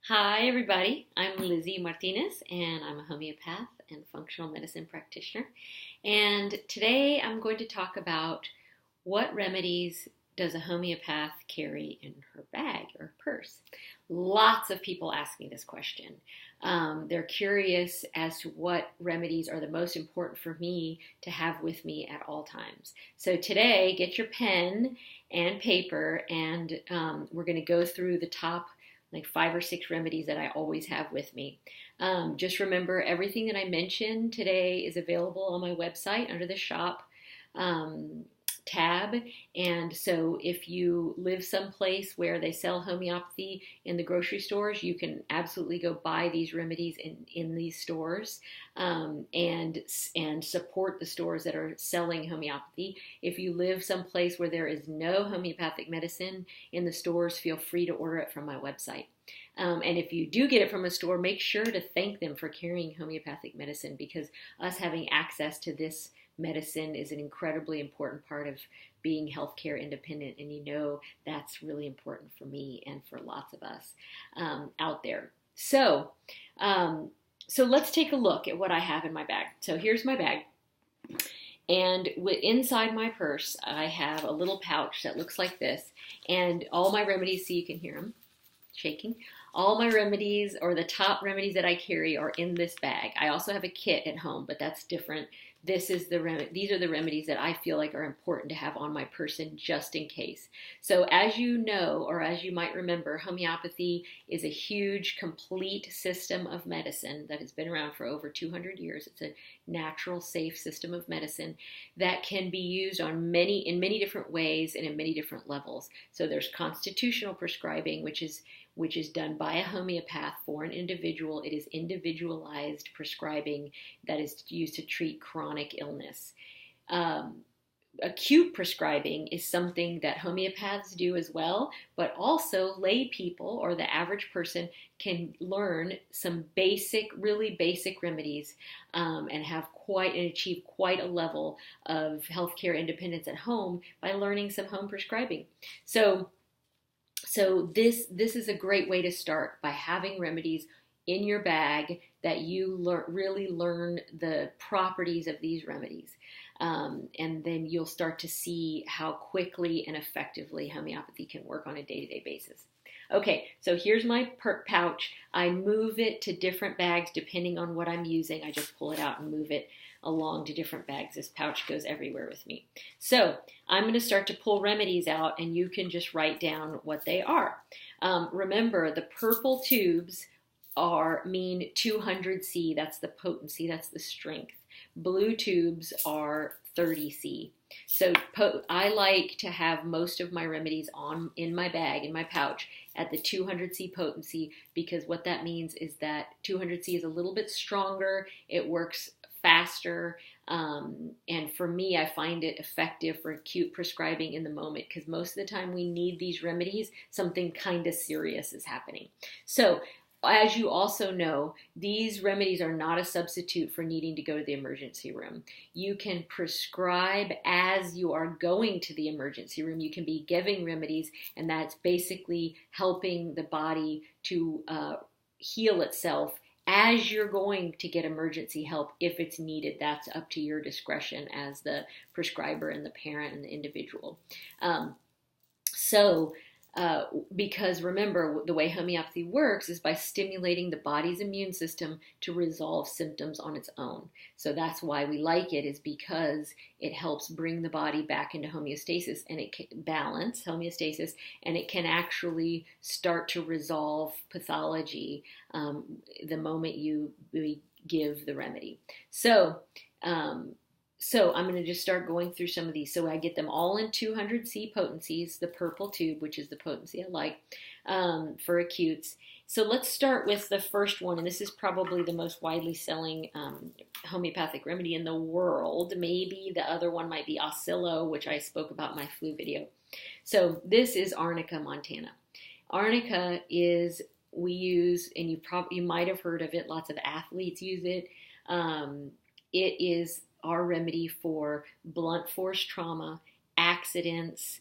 Hi, everybody. I'm Lizzie Martinez, and I'm a homeopath and functional medicine practitioner. And today I'm going to talk about what remedies does a homeopath carry in her bag or purse? Lots of people ask me this question. They're curious as to what remedies are the most important for me to have with me at all times. So today, get your pen and paper, and we're going to go through the top like 5 or 6 remedies that I always have with me. Just remember, everything that I mentioned today is available on my website under the shop tab. And so if you live someplace where they sell homeopathy in the grocery stores, you can absolutely go buy these remedies in these stores and support the stores that are selling homeopathy. If you live someplace where there is no homeopathic medicine in the stores, feel free to order it from my website. And if you do get it from a store, make sure to thank them for carrying homeopathic medicine, because us having access to this medicine is an incredibly important part of being healthcare independent, and that's really important for me and for lots of us out there. So let's take a look at what I have in my bag. So here's my bag, and inside my purse I have a little pouch that looks like this, and all my remedies, so you can hear them shaking. All my remedies, or the top remedies that I carry, are in this bag. I also have a kit at home, but that's different. These are the remedies that I feel like are important to have on my person just in case. So as you know, or as you might remember, homeopathy is a huge, complete system of medicine that has been around for over 200 years. It's a natural, safe system of medicine that can be used in many different ways and in many different levels. So there's constitutional prescribing, which is done by a homeopath for an individual. It is individualized prescribing that is used to treat chronic illness. Acute prescribing is something that homeopaths do as well, but also lay people or the average person can learn some really basic remedies and achieve quite a level of healthcare independence at home by learning some home prescribing. So this is a great way to start, by having remedies in your bag that you really learn the properties of these remedies. And then you'll start to see how quickly and effectively homeopathy can work on a day-to-day basis. Okay, so here's my pouch. I move it to different bags depending on what I'm using. I just pull it out and move it along to different bags. This pouch goes everywhere with me. So I'm going to start to pull remedies out, and you can just write down what they are. Remember, the purple tubes mean 200C. That's the potency, that's the strength. Blue tubes are 30C. So I like to have most of my remedies in my bag, in my pouch, at the 200C potency, because what that means is that 200C is a little bit stronger. It works faster, and for me, I find it effective for acute prescribing in the moment, because most of the time we need these remedies, something kind of serious is happening. So as you also know, these remedies are not a substitute for needing to go to the emergency room. You can prescribe as you are going to the emergency room. You can be giving remedies, and that's basically helping the body to heal itself as you're going to get emergency help if it's needed. That's up to your discretion as the prescriber and the parent and the individual. Because remember, the way homeopathy works is by stimulating the body's immune system to resolve symptoms on its own. So that's why we like it, is because it helps bring the body back into homeostasis, and it can balance homeostasis, and it can actually start to resolve pathology the moment you give the remedy. So I'm going to just start going through some of these. So I get them all in 200C potencies, the purple tube, which is the potency I like for acutes. So let's start with the first one, and this is probably the most widely selling homeopathic remedy in the world. Maybe the other one might be Oscillo, which I spoke about in my flu video. So this is Arnica Montana. Arnica we use, and you might have heard of it, lots of athletes use it. It is our remedy for blunt force trauma, accidents,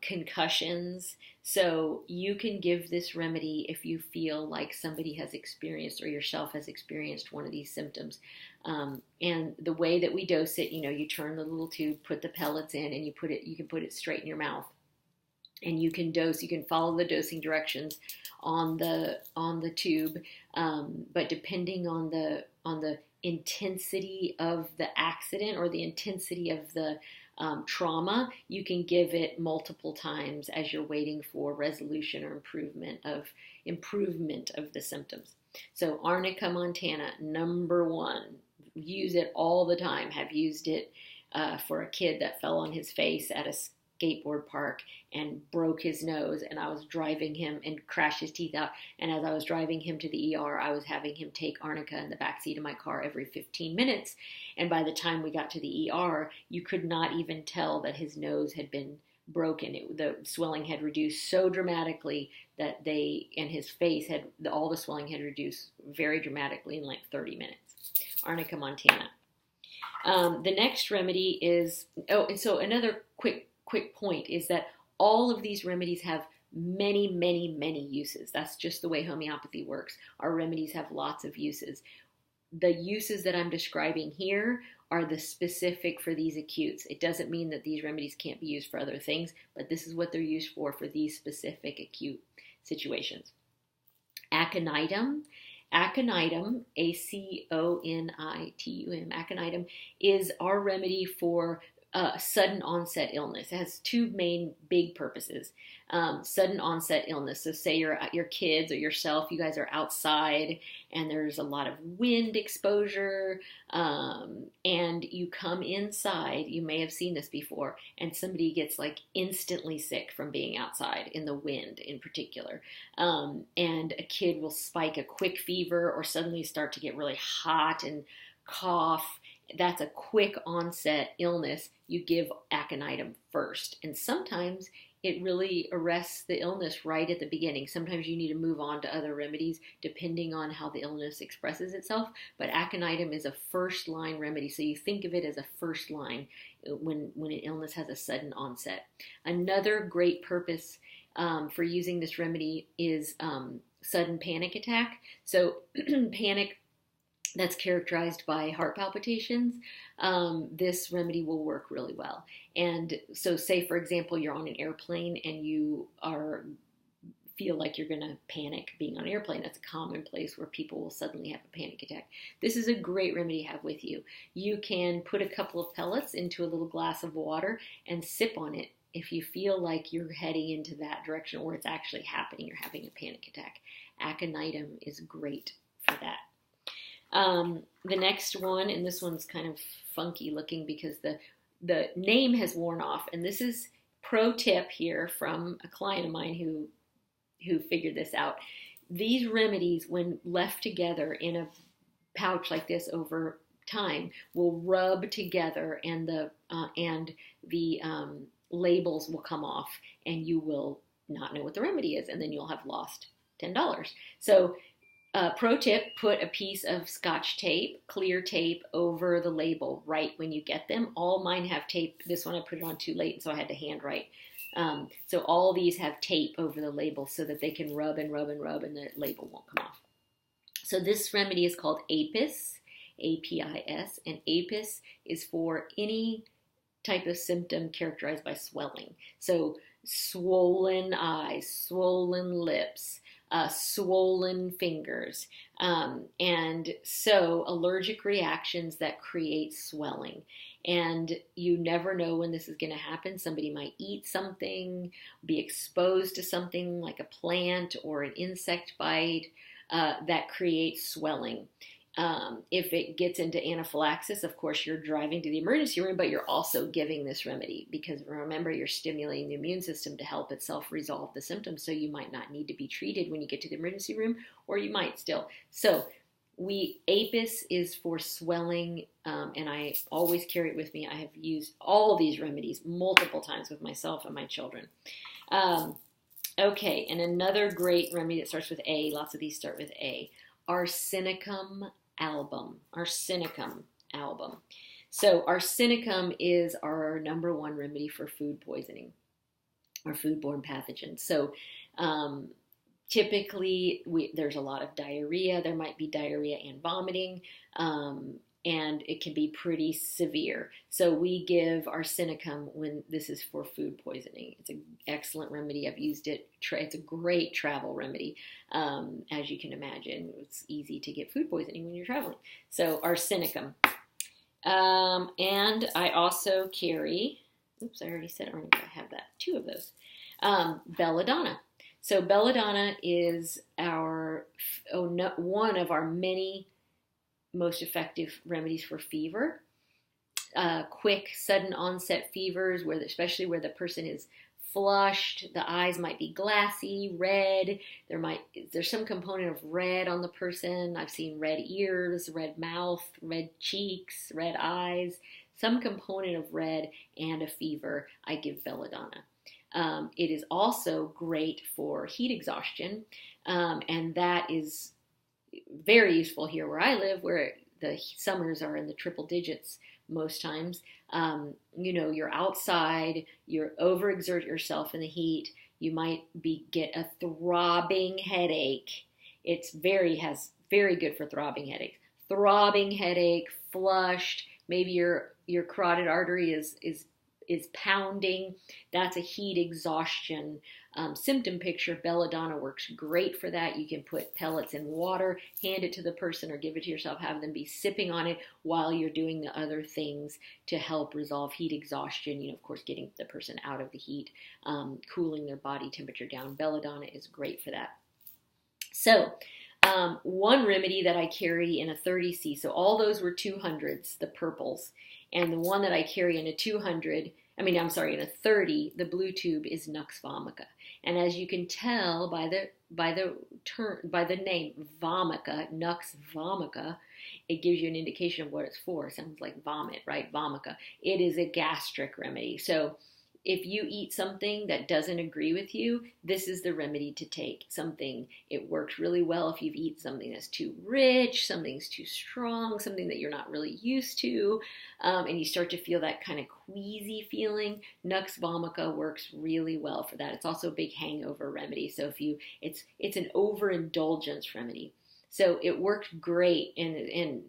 concussions. So you can give this remedy if you feel like somebody has experienced or yourself has experienced one of these symptoms. And the way that we dose it, you turn the little tube, put the pellets in, and you can put it straight in your mouth. And you can follow the dosing directions on the tube, but depending on the intensity of the accident or the intensity of the trauma, you can give it multiple times as you're waiting for resolution or improvement of the symptoms. So Arnica Montana, number one, use it all the time. Have used it for a kid that fell on his face at a skateboard park and broke his nose, and I was driving him and crashed his teeth out, and as I was driving him to the ER, I was having him take Arnica in the backseat of my car every 15 minutes, and by the time we got to the ER, you could not even tell that his nose had been broken. The swelling had reduced so dramatically that and his face all the swelling had reduced very dramatically in like 30 minutes. Arnica Montana. The next remedy is, and so another quick point is that all of these remedies have many, many, many uses. That's just the way homeopathy works. Our remedies have lots of uses. The uses that I'm describing here are the specific for these acutes. It doesn't mean that these remedies can't be used for other things, but this is what they're used for these specific acute situations. Aconitum. Aconitum, Aconitum, Aconitum is our remedy for sudden onset illness. It has two main big purposes. Sudden onset illness. So say your kids or yourself, you guys are outside and there's a lot of wind exposure, and you come inside. You may have seen this before, and somebody gets like instantly sick from being outside in the wind in particular. And a kid will spike a quick fever or suddenly start to get really hot and cough. That's a quick onset illness. You give aconitum first. And sometimes it really arrests the illness right at the beginning. Sometimes you need to move on to other remedies depending on how the illness expresses itself. But aconitum is a first line remedy. So you think of it as a first line when an illness has a sudden onset. Another great purpose for using this remedy is sudden panic attack. So panic that's characterized by heart palpitations, this remedy will work really well. And so say, for example, you're on an airplane and you feel like you're going to panic being on an airplane. That's a common place where people will suddenly have a panic attack. This is a great remedy to have with you. You can put a couple of pellets into a little glass of water and sip on it if you feel like you're heading into that direction or it's actually happening, you're having a panic attack. Aconitum is great for that. The next one, and this one's kind of funky looking because the name has worn off, and this is pro tip here from a client of mine who figured this out. These remedies, when left together in a pouch like this over time, will rub together, and the labels will come off, and you will not know what the remedy is, and then you'll have lost $10. So pro tip, put a piece of Scotch tape, clear tape, over the label right when you get them. All mine have tape. This one I put it on too late, so I had to handwrite. So all these have tape over the label so that they can rub and rub and rub and the label won't come off. So this remedy is called Apis, A-P-I-S, and Apis is for any type of symptom characterized by swelling. So swollen eyes, swollen lips, swollen fingers, and so allergic reactions that create swelling. And you never know when this is going to happen. Somebody might eat something, be exposed to something like a plant or an insect bite that creates swelling. If it gets into anaphylaxis, of course, you're driving to the emergency room, but you're also giving this remedy because remember, you're stimulating the immune system to help itself resolve the symptoms. So you might not need to be treated when you get to the emergency room, or you might still. So Apis is for swelling, and I always carry it with me. I have used all these remedies multiple times with myself and my children. Okay, and another great remedy that starts with A, lots of these start with A, Arsenicum album. Arsenicum album. So Arsenicum is our number one remedy for food poisoning. or foodborne pathogens. So typically, there's a lot of diarrhea. There might be diarrhea and vomiting, and it can be pretty severe. So we give Arsenicum when this is for food poisoning. It's an excellent remedy. I've used it. It's a great travel remedy. As you can imagine, it's easy to get food poisoning when you're traveling. So Arsenicum. And I also carry, oops, I already said Arnica. I have that, 2 of those. Belladonna. So Belladonna is one of our many most effective remedies for fever. Quick, sudden onset fevers, especially where the person is flushed, the eyes might be glassy, red. There's some component of red on the person. I've seen red ears, red mouth, red cheeks, red eyes. Some component of red and a fever. I give Belladonna. It is also great for heat exhaustion, and that is very useful here where I live, where the summers are in the triple digits most times. You're outside, you're overexert yourself in the heat, you might get a throbbing headache. Has very good for throbbing headaches. Throbbing headache, flushed, maybe your carotid artery is pounding. That's a heat exhaustion symptom picture. Belladonna works great for that. You can put pellets in water, hand it to the person or give it to yourself, have them be sipping on it while you're doing the other things to help resolve heat exhaustion. Of course, getting the person out of the heat, cooling their body temperature down. Belladonna is great for that. So one remedy that I carry in a 30C, so all those were 200s, the purples, and the one that I carry in a 30, the blue tube is Nux vomica. And as you can tell by the name vomica, Nux vomica, it gives you an indication of what it's for. It sounds like vomit, right? Vomica. It is a gastric remedy. So if you eat something that doesn't agree with you, this is the remedy to take. It works really well if you've eaten something that's too rich, something's too strong, something that you're not really used to, and you start to feel that kind of queasy feeling. Nux vomica works really well for that. It's also a big hangover remedy. So it's an overindulgence remedy. So it works great and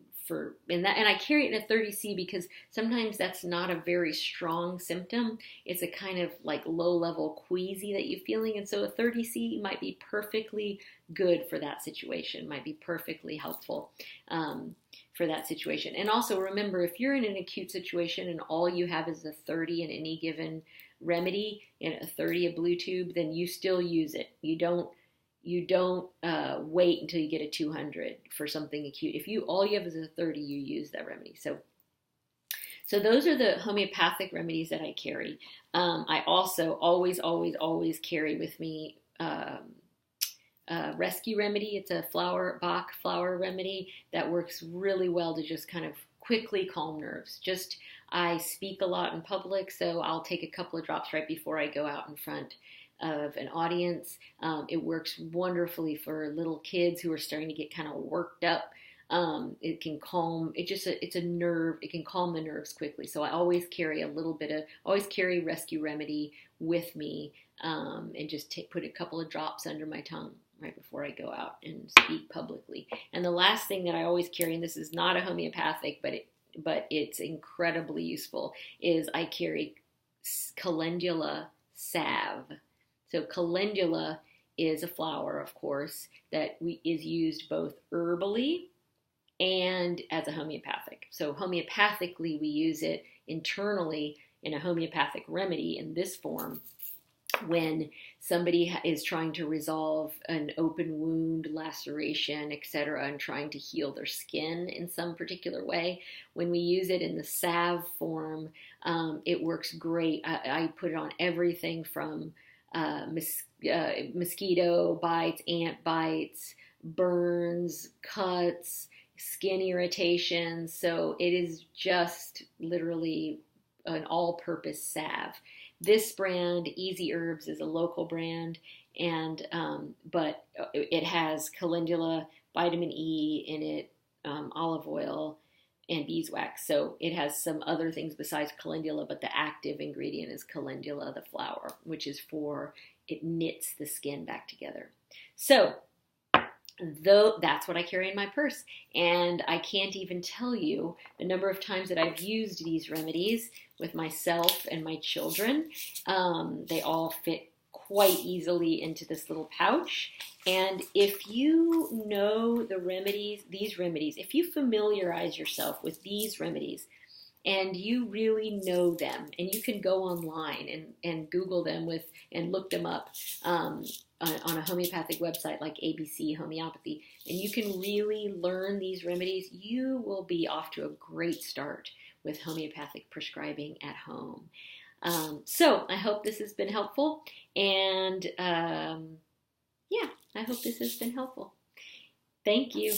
I carry it in a 30C because sometimes that's not a very strong symptom. It's a kind of like low-level queasy that you're feeling, and so a 30C might be perfectly good for that situation, might be perfectly helpful for that situation. And also remember, if you're in an acute situation and all you have is a 30 in any given remedy, in a 30 a blue tube, then you still use it. You don't wait until you get a 200 for something acute. If all you have is a 30, you use that remedy. So those are the homeopathic remedies that I carry. I also always carry with me rescue remedy. It's a Bach flower remedy that works really well to just kind of quickly calm nerves. I speak a lot in public, so I'll take a couple of drops right before I go out in front of an audience. It works wonderfully for little kids who are starting to get kind of worked up. It can calm. It's a nerve. It can calm the nerves quickly. So I always carry rescue remedy with me, and just put a couple of drops under my tongue right before I go out and speak publicly. And the last thing that I always carry, and this is not a homeopathic, but it's incredibly useful, is I carry calendula salve. So calendula is a flower, of course, that is used both herbally and as a homeopathic. So homeopathically, we use it internally in a homeopathic remedy in this form when somebody is trying to resolve an open wound, laceration, etc., and trying to heal their skin in some particular way. When we use it in the salve form, it works great. I put it on everything from mosquito bites, ant bites, burns, cuts, skin irritations. So it is just literally an all-purpose salve. This brand, Easy Herbs, is a local brand, and but it has calendula, vitamin E in it, olive oil, and beeswax. So it has some other things besides calendula, but the active ingredient is calendula, the flower, which is for, it knits the skin back together. So though that's what I carry in my purse, and I can't even tell you the number of times that I've used these remedies with myself and my children. They all fit quite easily into this little pouch. And if you know the remedies, these remedies, if you familiarize yourself with these remedies and you really know them, and you can go online and Google them and look them up on a homeopathic website like ABC Homeopathy, and you can really learn these remedies, you will be off to a great start with homeopathic prescribing at home. So I hope this has been helpful, and yeah, I hope this has been helpful. Thank you.